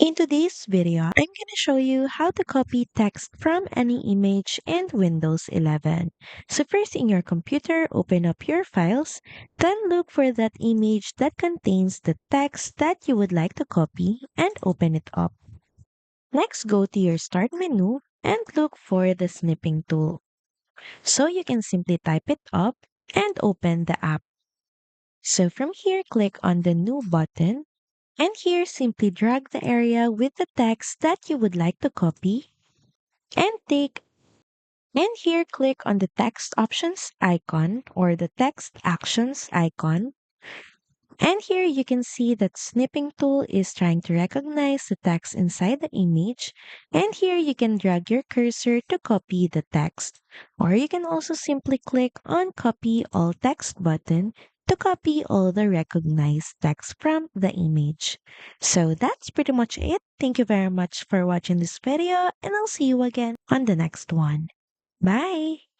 In today's video, I'm going to show you how to copy text from any image in Windows 11. So first in your computer, open up your files, then look for that image that contains the text that you would like to copy and open it up. Next, go to your Start menu and look for the snipping tool. So you can simply type it up and open the app. So from here, click on the New button. And here, simply drag the area with the text that you would like to copy and and here click on the text options icon or the text actions icon. And here you can see that snipping tool is trying to recognize the text inside the image. And here you can drag your cursor to copy the text. Or you can also simply click on copy all text button to copy all the recognized text from the image. So that's pretty much it. Thank you very much for watching this video and I'll see you again on the next one. Bye!